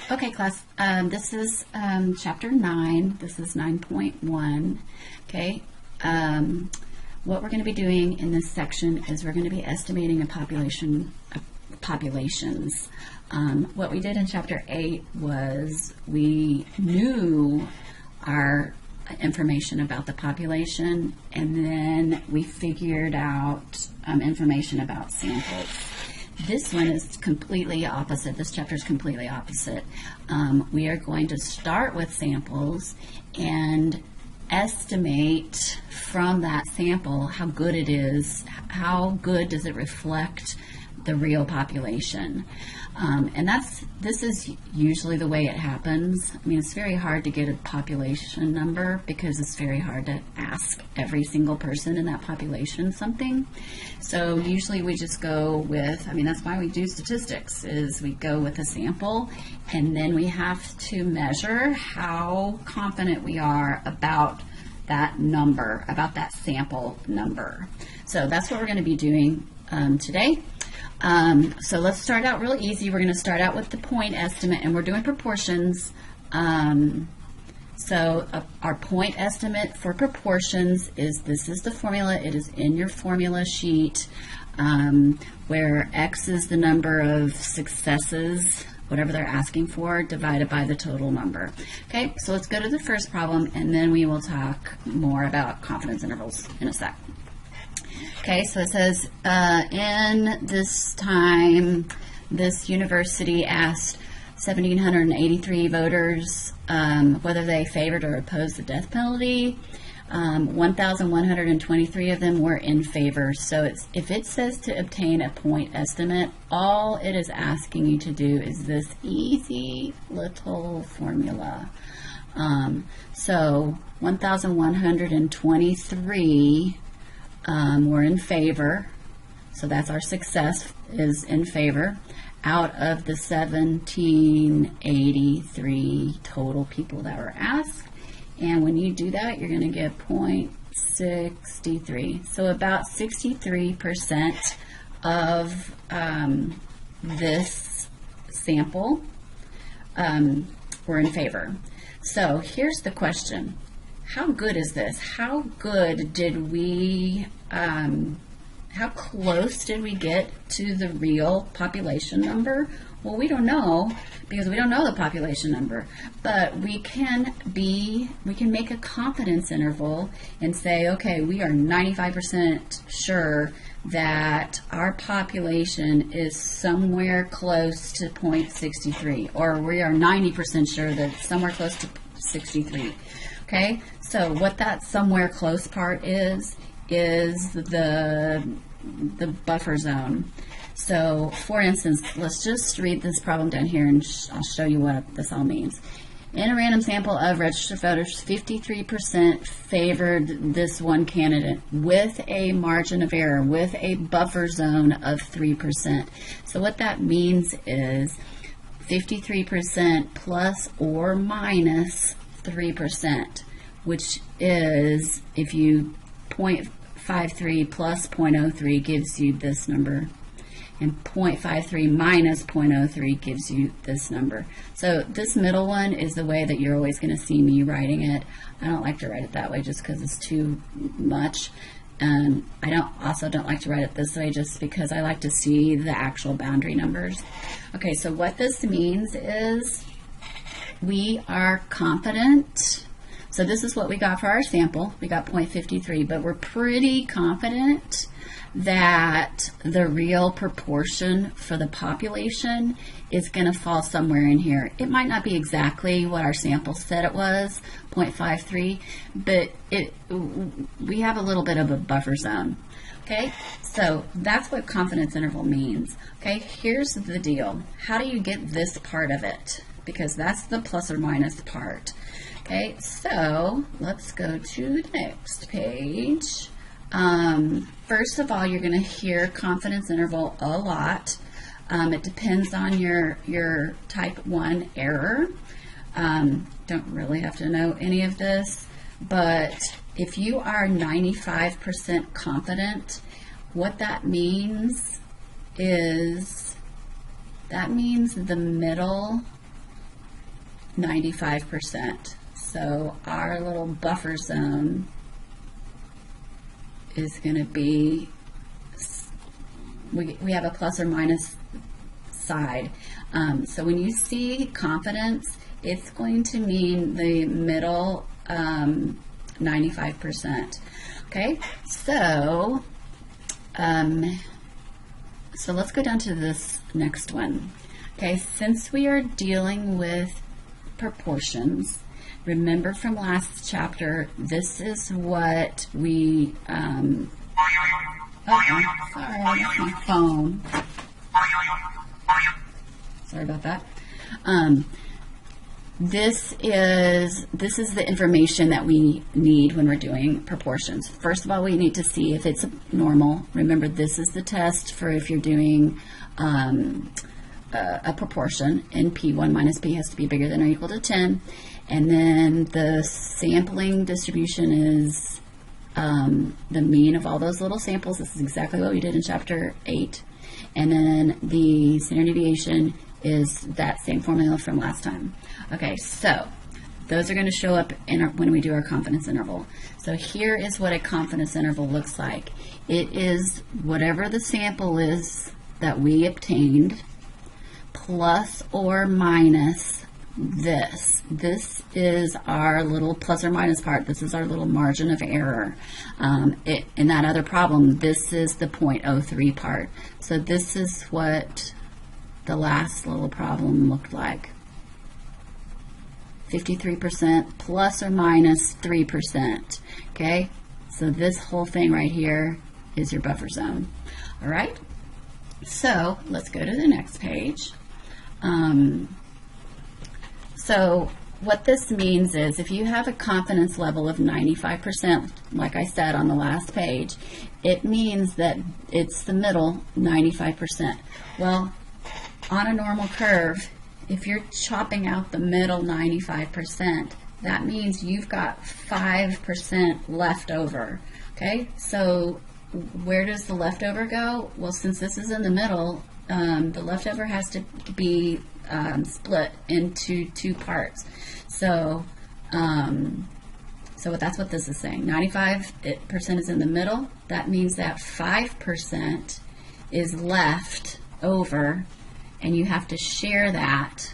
Okay, class, this is chapter 9. This is 9.1. Okay, what we're going to be doing in this section is we're going to be estimating a populations. What we did in chapter 8 was we knew our information about the population, and then we figured out information about samples. This one is completely opposite. This chapter is completely opposite. We are going to start with samples and estimate from that sample how good it is, how good does it reflect the real population. And this is usually the way it happens. I mean, it's very hard to get a population number because it's very hard to ask every single person in that population something. So usually we just go with, I mean, that's why we do statistics, is we go with a sample, and then we have to measure how confident we are about that number, about that sample number. So that's what we're going to be doing today. So let's start out really easy. We're going to start out with the point estimate, and we're doing proportions. So our point estimate for proportions is, this is the formula. It is in your formula sheet, where X is the number of successes, whatever they're asking for, divided by the total number. Okay, so let's go to the first problem, and then we will talk more about confidence intervals in a sec. Okay, so it says, in this time, this university asked 1,783 voters whether they favored or opposed the death penalty. 1,123 of them were in favor. So if it says to obtain a point estimate, all it is asking you to do is this easy little formula. So 1,123 were in favor, so that's our success is in favor, out of the 1,783 total people that were asked. And when you do that, you're going to get 0.63. So about 63% of this sample were in favor. So here's the question. How good is this? How good did we, how close did we get to the real population number? Well, we don't know, because we don't know the population number, but we can make a confidence interval and say, okay, we are 95% sure that our population is somewhere close to 0.63, or we are 90% sure that it's somewhere close to 63. Okay, so what that somewhere close part is the buffer zone. So, for instance, let's just read this problem down here, and I'll show you what this all means. In a random sample of registered voters, 53% favored this one candidate with a margin of error, with a buffer zone of 3%. So what that means is 53% plus or minus 3%, which is, if you 0.53 plus 0.03 gives you this number, and 0.53 minus 0.03 gives you this number. So this middle one is the way that you're always going to see me writing it. I don't like to write it that way just because it's too much. I also don't like to write it this way just because I like to see the actual boundary numbers. Okay, so what this means is we are confident. So this is what we got for our sample. We got 0.53, but we're pretty confident that the real proportion for the population is going to fall somewhere in here. It might not be exactly what our sample said it was, 0.53, but we have a little bit of a buffer zone. Okay, so that's what confidence interval means. Okay, here's the deal. How do you get this part of it? Because that's the plus or minus part. Okay, so let's go to the next page. First of all, you're going to hear confidence interval a lot. It depends on your type 1 error. Don't really have to know any of this, but if you are 95% confident, what that means is, that means the middle 95%. So our little buffer zone is going to be, we have a plus or minus side. So when you see confidence, it's going to mean the middle 95%. Okay, so let's go down to this next one. Okay, since we are dealing with proportions, remember from last chapter, this is what we, sorry, that's my phone. Sorry about that. This is the information that we need when we're doing proportions. First of all, we need to see if it's normal. Remember, this is the test for if you're doing a proportion, and P1 minus P has to be bigger than or equal to 10. And then the sampling distribution is the mean of all those little samples. This is exactly what we did in chapter 8. And then the standard deviation is that same formula from last time. Okay, so those are going to show up when we do our confidence interval. So here is what a confidence interval looks like. It is whatever the sample is that we obtained plus or minus this. This is our little plus or minus part. This is our little margin of error. In that other problem, this is the 0.03 part. So this is what the last little problem looked like. 53% plus or minus 3%. Okay, so this whole thing right here is your buffer zone. All right, so let's go to the next page. So what this means is if you have a confidence level of 95%, like I said on the last page, it means that it's the middle 95%. Well, on a normal curve, if you're chopping out the middle 95%, that means you've got 5% left over. Okay, so where does the leftover go? Well, since this is in the middle, the leftover has to be split into two parts. So, that's what this is saying. 95% is in the middle. That means that 5% is left over, and you have to share that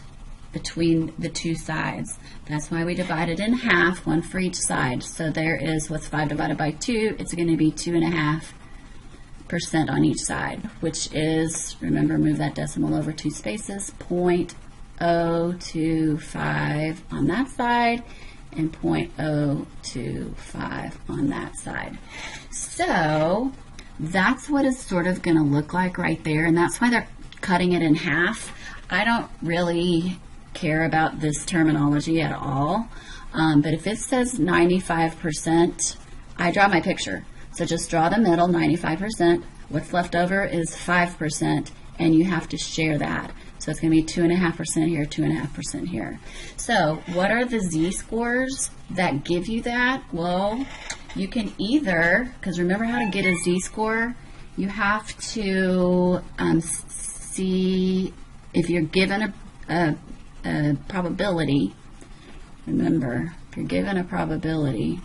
between the two sides. That's why we divide it in half, one for each side. So there is what's 5 divided by 2. It's going to be 2.5% on each side, which is, remember, move that decimal over 2 spaces, 0.025 on that side and 0.025 on that side. So that's what it's sort of going to look like right there, and that's why they're cutting it in half. I don't really care about this terminology at all, but if it says 95%, I draw my picture. So just draw the middle, 95%. What's left over is 5%, and you have to share that. So it's going to be 2.5% here, 2.5% here. So what are the z-scores that give you that? Well, you can either, because remember how to get a z-score, you have to see if you're given a probability. Remember, if you're given a probability,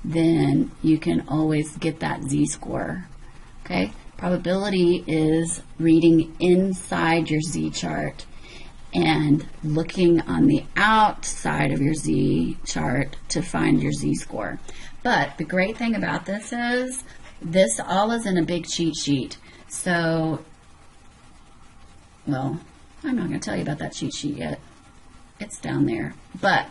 then you can always get that z-score. Okay? Probability is reading inside your z-chart and looking on the outside of your z-chart to find your z-score. But the great thing about this is this all is in a big cheat sheet. So, well, I'm not going to tell you about that cheat sheet yet. It's down there. But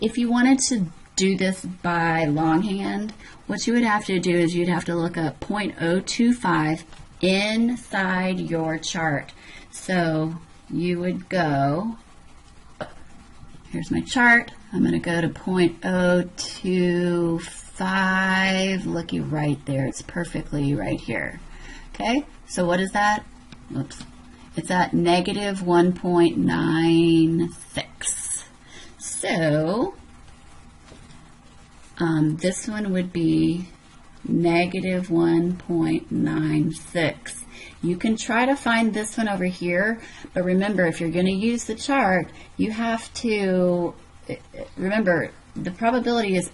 if you wanted to do this by longhand, what you would have to do is you'd have to look up 0.025 inside your chart. So you would go, here's my chart, I'm going to go to 0.025, looky right there, it's perfectly right here. Okay, so what is that? Oops. It's at negative 1.96. So this one would be negative 1.96. You can try to find this one over here, but remember, if you're going to use the chart, you have to remember the probability is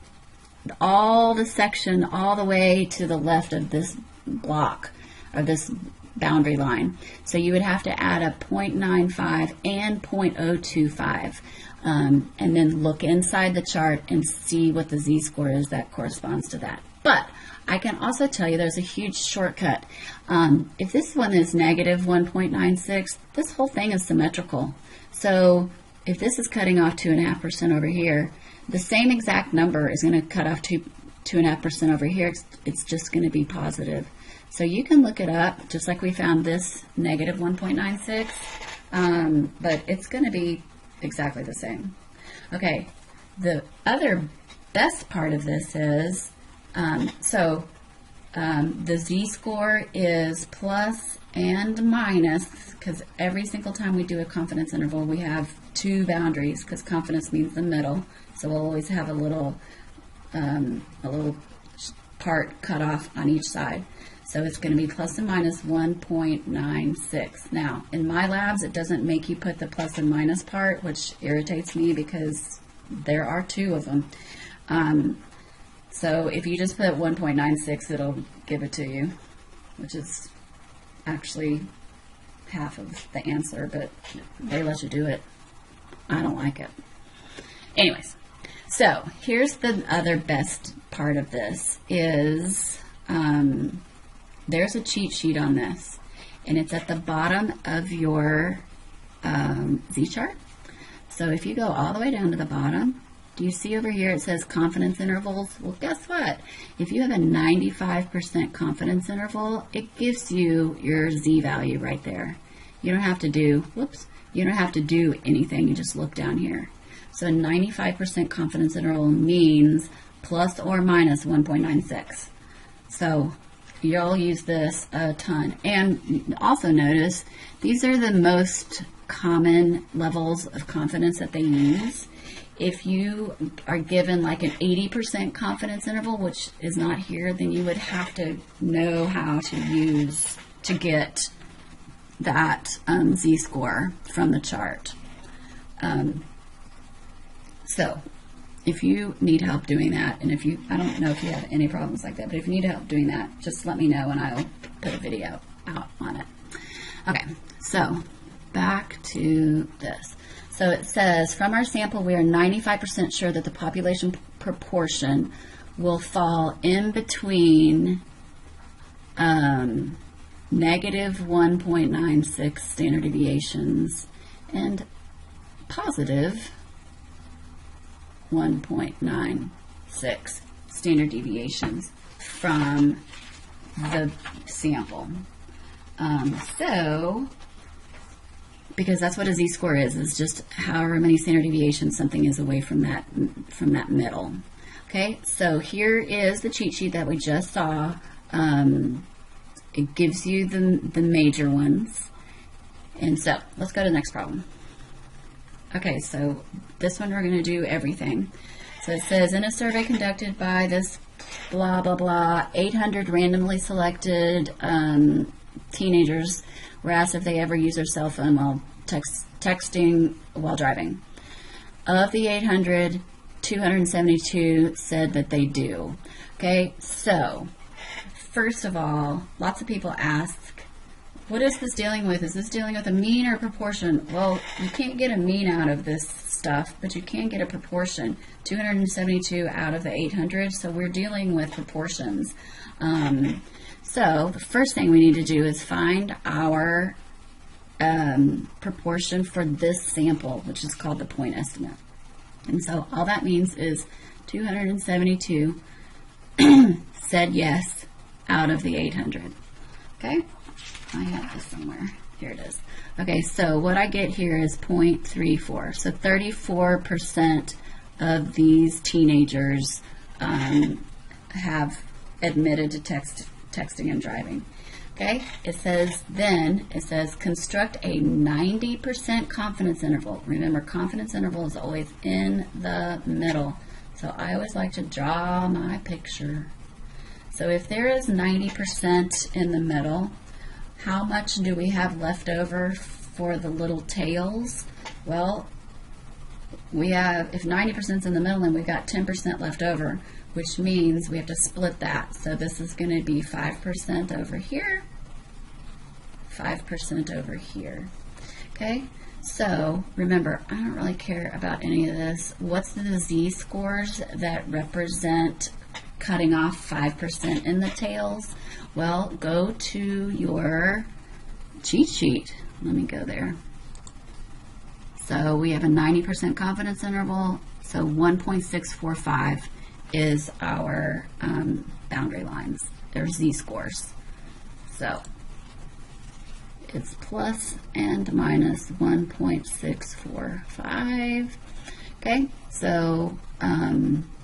all the section all the way to the left of this block or this boundary line. So you would have to add a 0.95 and 0.025 and then look inside the chart and see what the z-score is that corresponds to that. But I can also tell you there's a huge shortcut. If this one is negative 1.96, this whole thing is symmetrical. So if this is cutting off 2.5% over here, the same exact number is going to cut off 2.5% over here. It's just going to be positive. So you can look it up, just like we found this negative 1.96, but it's going to be exactly the same. Okay, the other best part of this is, the z-score is plus and minus, because every single time we do a confidence interval, we have two boundaries, because confidence means the middle. So we'll always have a little part cut off on each side. So it's going to be plus and minus 1.96. Now, in my labs, it doesn't make you put the plus and minus part, which irritates me because there are two of them. So if you just put 1.96, it'll give it to you, which is actually half of the answer, but they let you do it. I don't like it. Anyways, so here's the other best part of this is there's a cheat sheet on this, and it's at the bottom of your z-chart. So if you go all the way down to the bottom, do you see over here it says confidence intervals? Well, guess what? If you have a 95% confidence interval, it gives you your z value right there. You don't have to do, you don't have to do anything. You just look down here. So a 95% confidence interval means plus or minus 1.96. So you'll use this a ton. And also notice, these are the most common levels of confidence that they use. If you are given like an 80% confidence interval, which is not here, then you would have to know how to use to get that z-score from the chart. So if you need help doing that, and if you, I don't know if you have any problems like that, but if you need help doing that, just let me know and I'll put a video out on it. Okay, so back to this. So it says, from our sample, we are 95% sure that the population proportion will fall in between negative 1.96 standard deviations and positive 1.96 standard deviations from the sample. Because that's what a z-score is just however many standard deviations something is away from that middle. Okay, so here is the cheat sheet that we just saw. It gives you the major ones. And so let's go to the next problem. Okay, so this one we're going to do everything. So it says, in a survey conducted by this blah, blah, blah, 800 randomly selected teenagers were asked if they ever use their cell phone while texting while driving. Of the 800, 272 said that they do. Okay, so first of all, lots of people ask, what is this dealing with? Is this dealing with a mean or a proportion? Well, you can't get a mean out of this stuff, but you can get a proportion. 272 out of the 800, so we're dealing with proportions. So the first thing we need to do is find our proportion for this sample, which is called the point estimate. And so all that means is 272 said yes out of the 800. Okay, I have this somewhere. Here it is. Okay, so what I get here is 0.34. So 34% of these teenagers have admitted to texting and driving. Okay, it says construct a 90% confidence interval. Remember, confidence interval is always in the middle. So I always like to draw my picture. So if there is 90% in the middle, How much do we have left over for the little tails? Well, we have, if 90% is in the middle, then we've got 10% left over, which means we have to split that. So this is going to be 5% over here, 5% over here. Okay, so remember, I don't really care about any of this. What's the z-scores that represent cutting off 5% in the tails? Well, go to your cheat sheet. Let me go there. So we have a 90% confidence interval, so 1.645 is our boundary lines, or z-scores. So it's plus and minus 1.645. Okay, so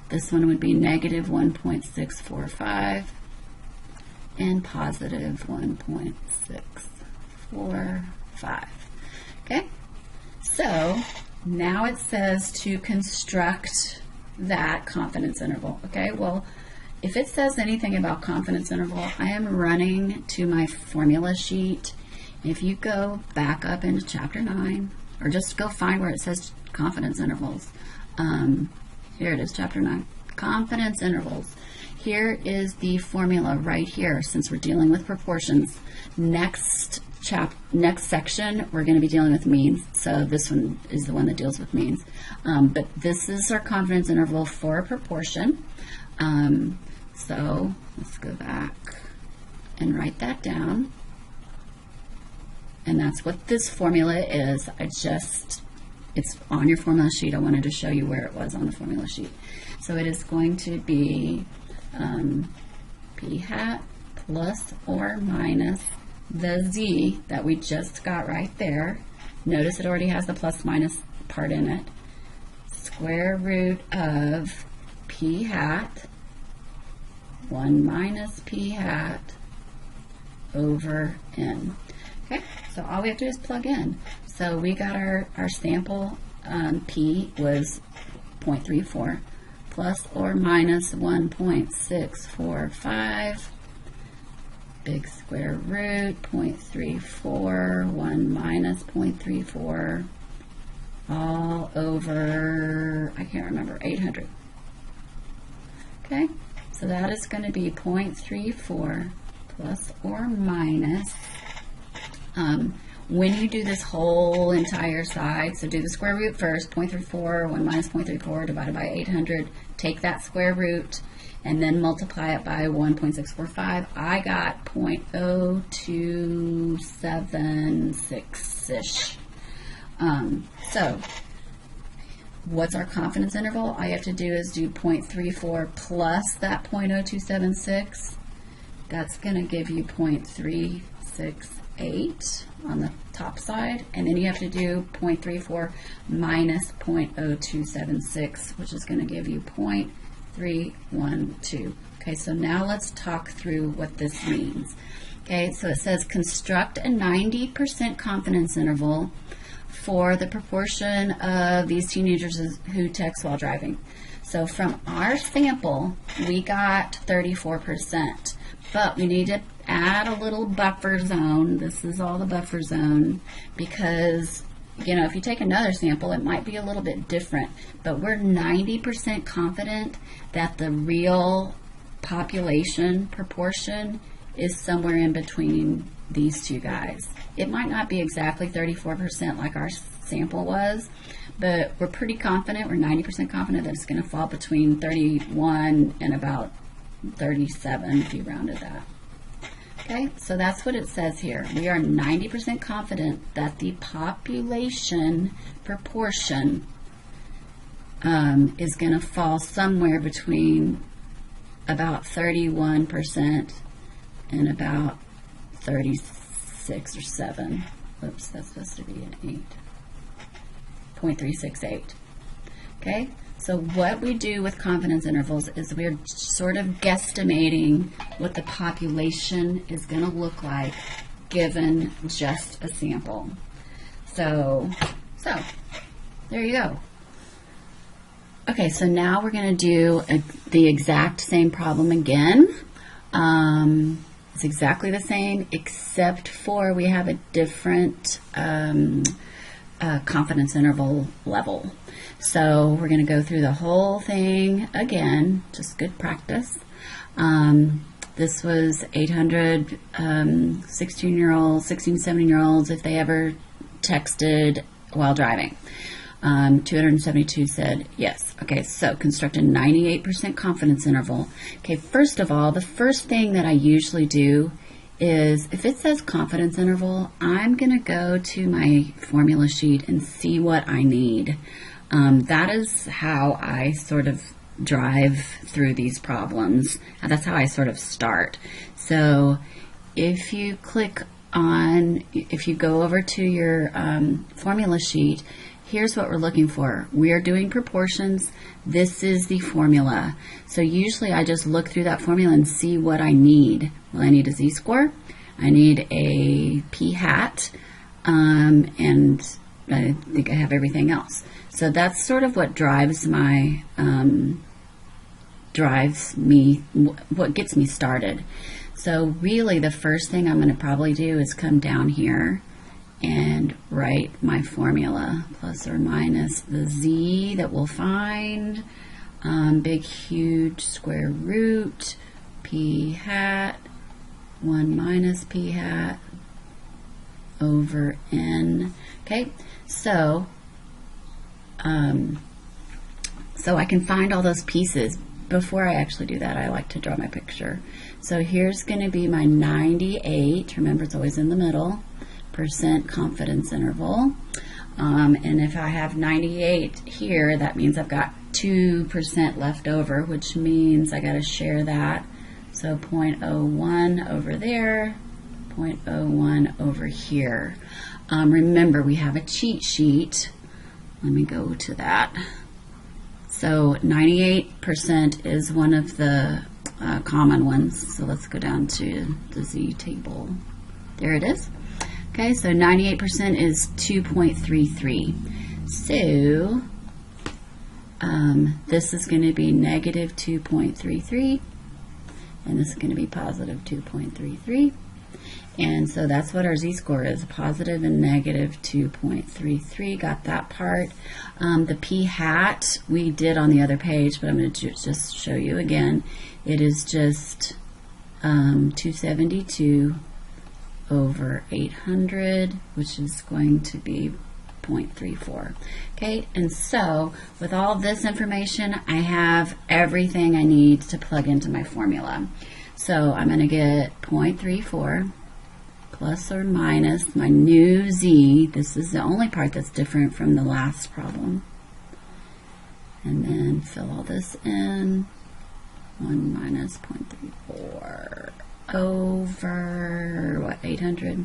this one would be negative 1.645 and positive 1.645. Okay, so now it says to construct that confidence interval. Okay, well, if it says anything about confidence interval, I am running to my formula sheet. If you go back up into chapter 9, or just go find where it says confidence intervals. Here it is, chapter 9, confidence intervals. Here is the formula right here, since we're dealing with proportions. Next section, we're going to be dealing with means. So this one is the one that deals with means. But this is our confidence interval for a proportion. So let's go back and write that down. And that's what this formula is. It's on your formula sheet. I wanted to show you where it was on the formula sheet. So it is going to be p hat plus or minus the z that we just got right there. Notice it already has the plus minus part in it. Square root of p hat 1 minus p hat over n. Okay, so all we have to do is plug in. So we got our sample p was 0.34 plus or minus 1.645. Big square root 0.34, 1 minus 0.34, all over, I can't remember, 800. Okay, so that is going to be 0.34 plus or minus. When you do this whole entire side, so do the square root first, 0.34, 1 minus 0.34 divided by 800, take that square root, and then multiply it by 1.645. I got 0.0276-ish. So what's our confidence interval? All you have to do is do 0.34 plus that 0.0276. That's going to give you 0.368 on the top side, and then you have to do 0.34 minus 0.0276, which is going to give you 0.312. Okay, so now let's talk through what this means. Okay, so it says construct a 90% confidence interval for the proportion of these teenagers who text while driving. So from our sample, we got 34%, but we need to add a little buffer zone. This is all the buffer zone because, you know, if you take another sample, it might be a little bit different, but we're 90% confident that the real population proportion is somewhere in between these two guys. It might not be exactly 34% like our sample was, but we're pretty confident, we're 90% confident that it's going to fall between 31 and about 37 if you rounded that. Okay, so that's what it says here. We are 90% confident that the population proportion is going to fall somewhere between about 31% and about 36 or 7. Oops, that's supposed to be an 8.368. Okay, so what we do with confidence intervals is we're sort of guesstimating what the population is going to look like given just a sample. So there you go. Okay, so now we're going to do the exact same problem again. It's exactly the same, except for we have a different confidence interval level. So we're going to go through the whole thing again, just good practice. This was 800 16-year-olds, 16, 17-year-olds, if they ever texted while driving. 272 said yes. Okay, so construct a 98% confidence interval. Okay, first of all, the first thing that I usually do is, if it says confidence interval, I'm going to go to my formula sheet and see what I need. That is how I sort of drive through these problems. That's how I sort of start. So if you click on, if you go over to your formula sheet, here's what we're looking for. We are doing proportions. This is the formula. So usually I just look through that formula and see what I need. Well, I need a z-score. I need a p-hat. And I think I have everything else. So that's sort of what drives my, what gets me started. So really the first thing I'm going to probably do is come down here and write my formula, plus or minus the z that we'll find, big huge square root, p hat, 1 minus p hat over n. Okay, so I can find all those pieces. Before I actually do that, I like to draw my picture. So here's going to be my 98, remember it's always in the middle, percent confidence interval. And if I have 98 here, that means I've got 2% left over, which means I got to share that. So 0.01 over there, 0.01 over here. Remember, we have a cheat sheet. Let me go to that. So 98% is one of the common ones. So let's go down to the Z table. There it is. Okay, so 98% is 2.33. So this is going to be negative 2.33, and this is going to be positive 2.33. And so that's what our z-score is, positive and negative 2.33. Got that part. The p-hat we did on the other page, but I'm going to just show you again. It is just 272 over 800, which is going to be 0.34. Okay, and so with all this information, I have everything I need to plug into my formula. So I'm going to get 0.34 plus or minus my new z. This is the only part that's different from the last problem. And then fill all this in. 1 minus 0.34 over, what, 800?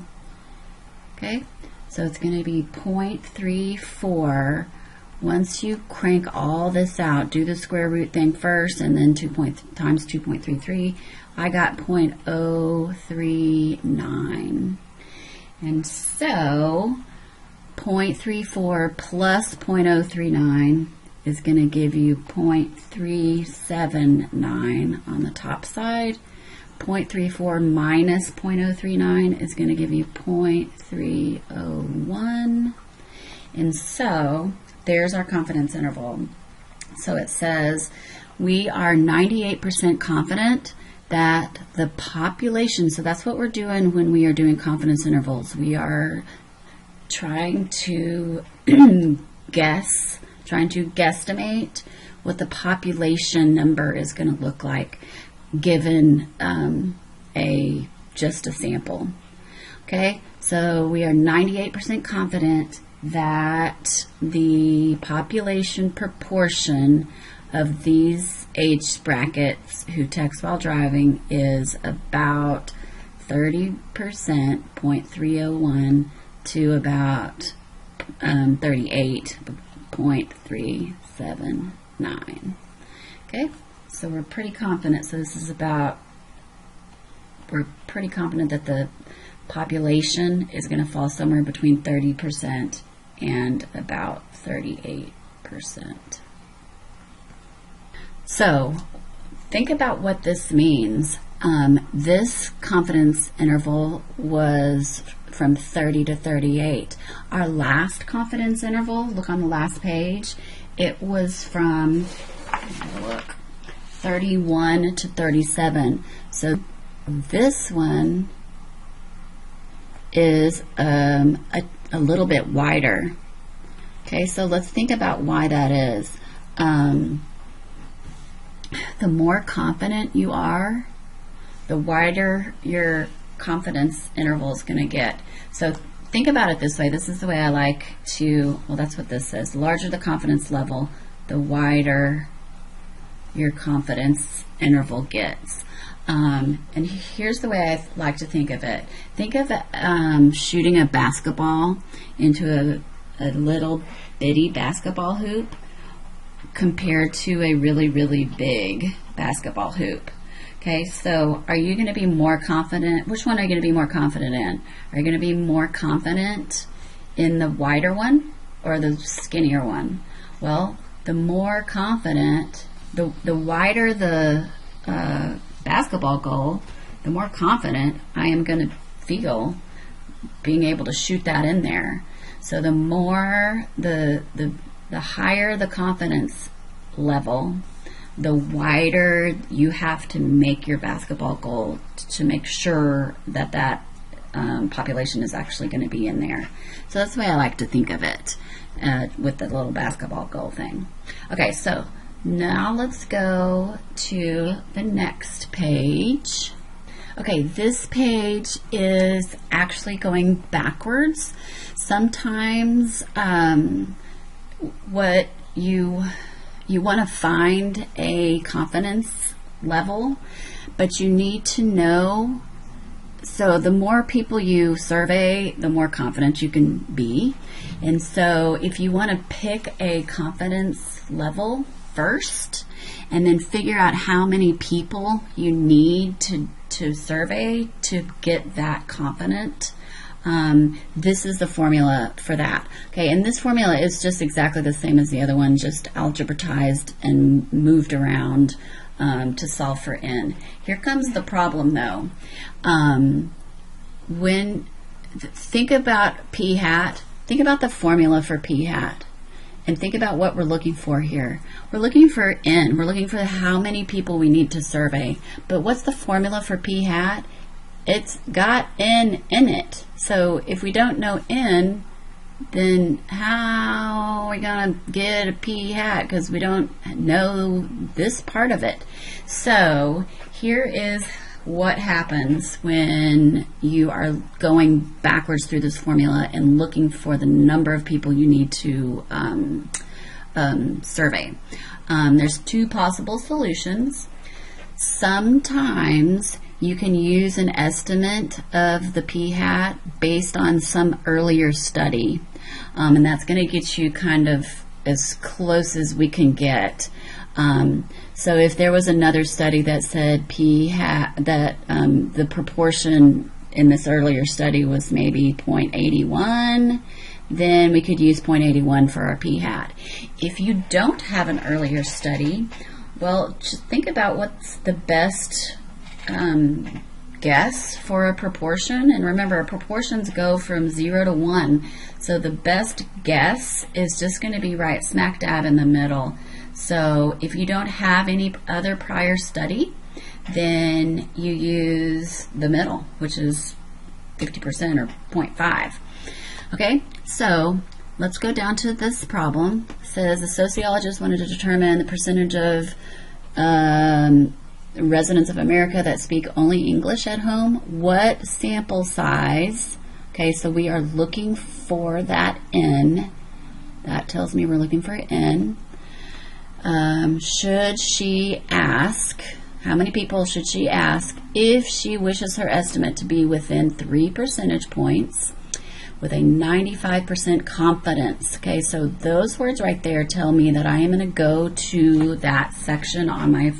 Okay, so it's going to be 0.34. Once you crank all this out, do the square root thing first, and then 2 times 2.33, I got 0.039. And so 0.34 plus 0.039 is going to give you 0.379 on the top side. 0.34 minus 0.039 is going to give you 0.301. And so there's our confidence interval. So it says we are 98% confident that the population, so that's what we're doing when we are doing confidence intervals. We are trying to guesstimate what the population number is going to look like given just a sample. Okay, so we are 98% confident that the population proportion of these age brackets who text while driving is about 30%, 0.301, to about 38.379. Okay, so we're pretty confident. So this is about, we're pretty confident that the population is going to fall somewhere between 30% and about 38%. So think about what this means. This confidence interval was from 30 to 38. Our last confidence interval, look on the last page, it was from, look, 31 to 37. So this one is a little bit wider. Okay, so let's think about why that is. The more confident you are, the wider your confidence interval is going to get. So think about it this way. This is the way I like to, well, that's what this says. The larger the confidence level, the wider your confidence interval gets. And here's the way I like to think of it. Think of shooting a basketball into a little bitty basketball hoop compared to a really, really big basketball hoop. Okay, so are you going to be more confident? Which one are you going to be more confident in? Are you going to be more confident in the wider one or the skinnier one? Well, the more confident, the wider the basketball goal, the more confident I am going to feel being able to shoot that in there. So the more, the higher the confidence level, the wider you have to make your basketball goal to make sure that that population is actually going to be in there. So that's the way I like to think of it with the little basketball goal thing. Okay, so now let's go to the next page. Okay, this page is actually going backwards. Sometimes what you want to find a confidence level, but you need to know, so the more people you survey, the more confident you can be. And so if you want to pick a confidence level first and then figure out how many people you need to survey to get that confident, this is the formula for that. Okay, and this formula is just exactly the same as the other one, just algebratized and moved around to solve for n. Here comes the problem though. Think about p hat, think about the formula for p hat, and think about what we're looking for here. We're looking for n. We're looking for how many people we need to survey. But what's the formula for p hat? It's got n in it. So if we don't know n, then how are we going to get a p hat? Because we don't know this part of it. So here is what happens when you are going backwards through this formula and looking for the number of people you need to survey. There's two possible solutions. Sometimes you can use an estimate of the p hat based on some earlier study, and that's going to get you kind of as close as we can get. So if there was another study that said p hat, that the proportion in this earlier study was maybe 0.81, then we could use 0.81 for our p hat. If you don't have an earlier study, well, just think about what's the best guess for a proportion. And remember, proportions go from 0 to 1. So the best guess is just going to be right smack dab in the middle. So if you don't have any other prior study, then you use the middle, which is 50% or 0.5. Okay, so let's go down to this problem. It says a sociologist wanted to determine the percentage of residents of America that speak only English at home. What sample size? Okay, so we are looking for that n. That tells me we're looking for n. Should she ask, how many people should she ask if she wishes her estimate to be within 3 percentage points with a 95% confidence? Okay, so those words right there tell me that I am going to go to that section on my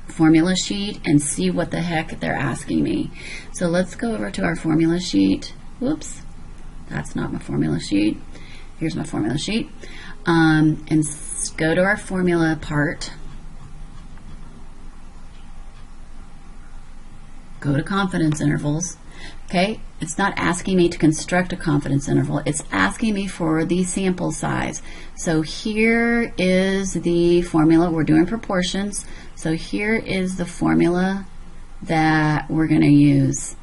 formula sheet and see what the heck they're asking me. So let's go over to our formula sheet. Whoops, that's not my formula sheet. Here's my formula sheet. And go to our formula part. go to confidence intervals. Okay, it's not asking me to construct a confidence interval. It's asking me for the sample size. So here is the formula. We're doing proportions. So here is the formula that we're going to use.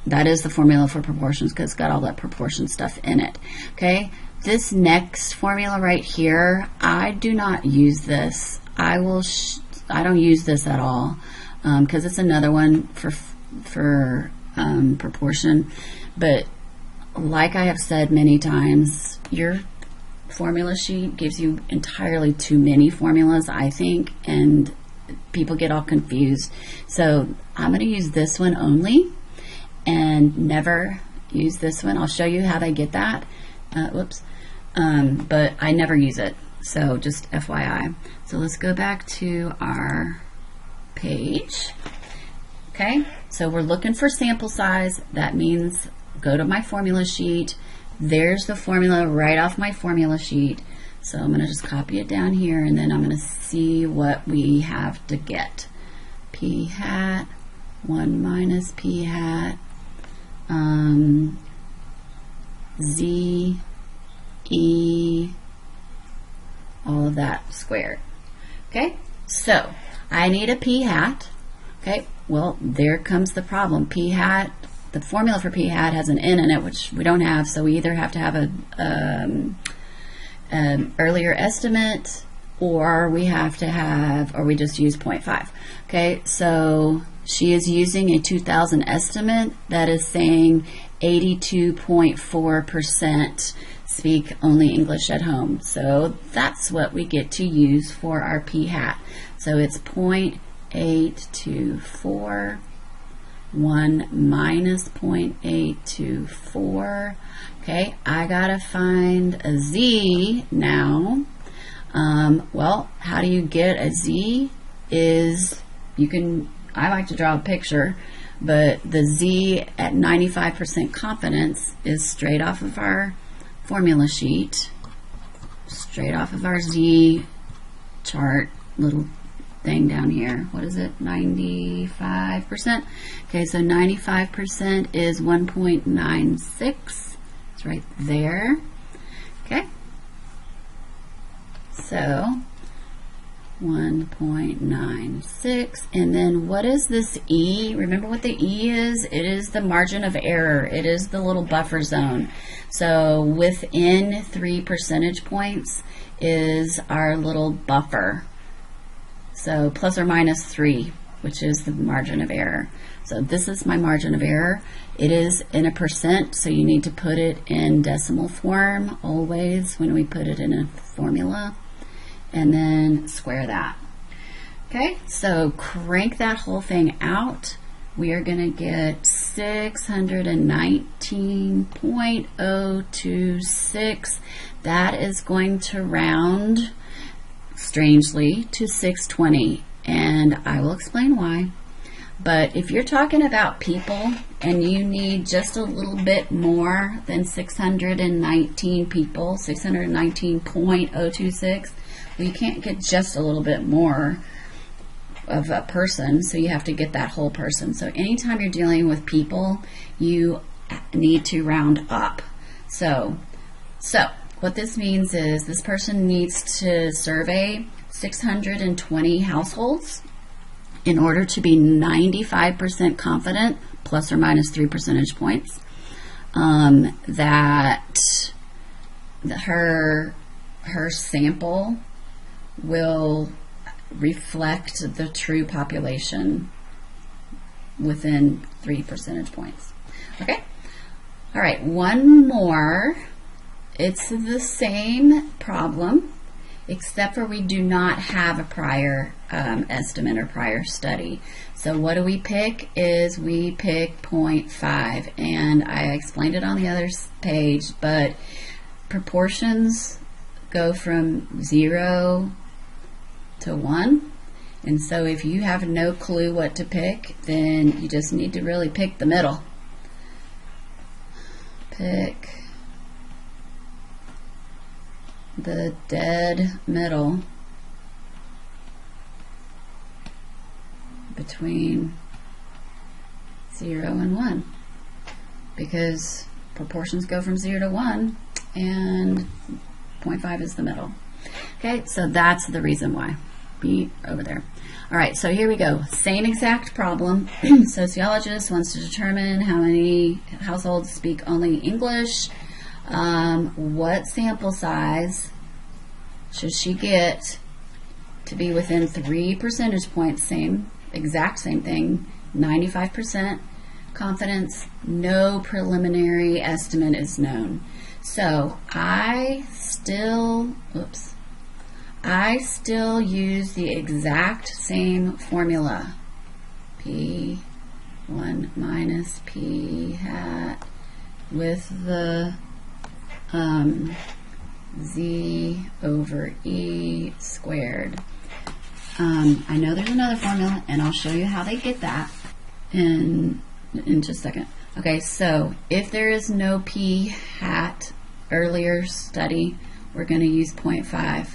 That is the formula for proportions because it's got all that proportion stuff in it. Okay, this next formula right here, I do not use this. I don't use this at all because it's another one for proportion. But like I have said many times, your formula sheet gives you entirely too many formulas, I think, and people get all confused. So I'm going to use this one only and never use this one. I'll show you how they get that. But I never use it. So just FYI. So let's go back to our page. Okay, so we're looking for sample size. That means go to my formula sheet. There's the formula right off my formula sheet. So I'm going to just copy it down here, and then I'm going to see what we have to get. P hat, 1 minus P hat, Z, E, all of that squared. Okay, so I need a P hat. Okay, well, there comes the problem. P hat, the formula for P hat has an N in it, which we don't have, so we either have to have an earlier estimate, or we have to have, or we just use 0.5. Okay, so she is using a 2000 estimate that is saying 82.4% speak only English at home. So that's what we get to use for our P hat. So it's 0.824, 1 minus 0.824. Okay, I gotta find a Z now. Well, how do you get a Z? I like to draw a picture, but the Z at 95% confidence is straight off of our formula sheet, straight off of our Z chart, little thing down here. What is it? 95%. Okay, so 95% is 1.96. It's right there. Okay. So 1.96. And then what is this E? Remember what the E is? It is the margin of error. It is the little buffer zone. So within 3 percentage points is our little buffer. So plus or minus 3, which is the margin of error. So this is my margin of error. It is in a percent, so you need to put it in decimal form always when we put it in a formula, and then square that. Okay, so crank that whole thing out. We are going to get 619.026. That is going to round, strangely, to 620, and I will explain why. But if you're talking about people and you need just a little bit more than 619 people, 619.026, well, you can't get just a little bit more of a person, so you have to get that whole person. So anytime you're dealing with people, you need to round up. So what this means is this person needs to survey 620 households in order to be 95% confident, plus or minus 3 percentage points, that her sample will reflect the true population within 3 percentage points. Okay? All right, one more. It's the same problem, except for we do not have a prior estimate or prior study. So what do we pick is we pick 0.5, and I explained it on the other page, but proportions go from 0 to 1, and so if you have no clue what to pick, then you just need to really pick the middle. Pick the dead middle between 0 and 1, because proportions go from 0 to 1 and 0.5 is the middle. Okay, so that's the reason why. Be over there. All right, so here we go. Same exact problem. Sociologist wants to determine how many households speak only English. What sample size should she get to be within 3 percentage points? Exact same thing. 95% confidence. No preliminary estimate is known. So I still use the exact same formula. P1 minus P hat with the Z over E squared. I know there's another formula, and I'll show you how they get that in just a second. Okay, so if there is no P hat earlier study, we're going to use 0.5,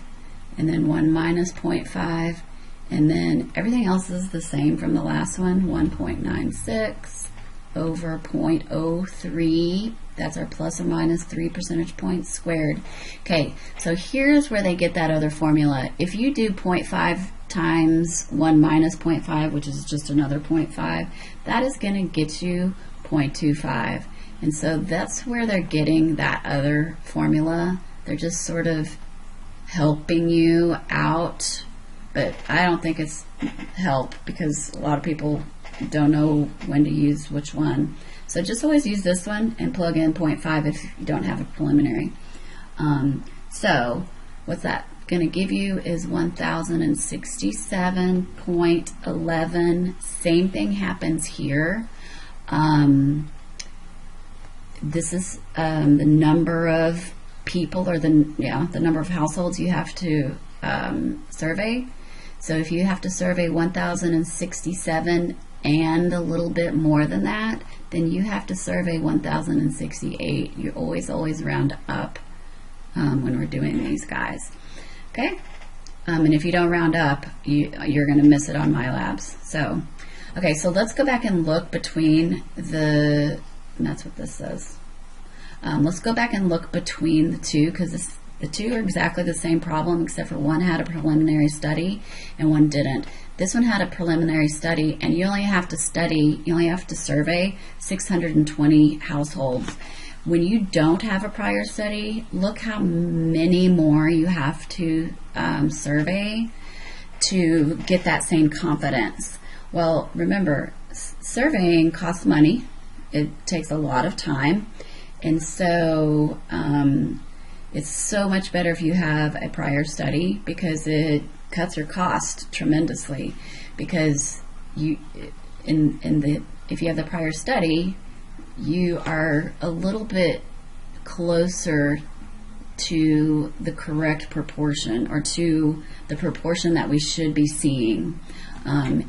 and then 1 minus 0.5, and then everything else is the same from the last one, 1.96 over 0.03. That's our plus or minus 3 percentage points squared. Okay, so here's where they get that other formula. If you do 0.5 times 1 minus 0.5, which is just another 0.5, that is going to get you 0.25. And so that's where they're getting that other formula. They're just sort of helping you out, but I don't think it's help, because a lot of people don't know when to use which one. So just always use this one and plug in 0.5 if you don't have a preliminary. So what's that going to give you is 1067.11. Same thing happens here. This is the number of people, or the number of households you have to survey. So if you have to survey 1067 and a little bit more than that, then you have to survey 1068. You always round up when we're doing these guys. Okay? And if you don't round up, you're going to miss it on my labs. So, okay, so let's go back and look between and that's what this says. Let's go back and look between the two, because the two are exactly the same problem, except for one had a preliminary study and one didn't. This one had a preliminary study, and you only have to survey 620 households. When you don't have a prior study, look how many more you have to survey to get that same confidence. Well, remember, surveying costs money. It takes a lot of time, and so it's so much better if you have a prior study, because it cuts your cost tremendously. Because if you have the prior study, you are a little bit closer to the correct proportion, or to the proportion that we should be seeing.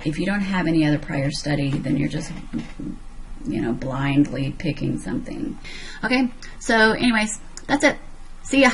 If you don't have any other prior study, then you're just blindly picking something. Okay, so anyways, that's it. See ya.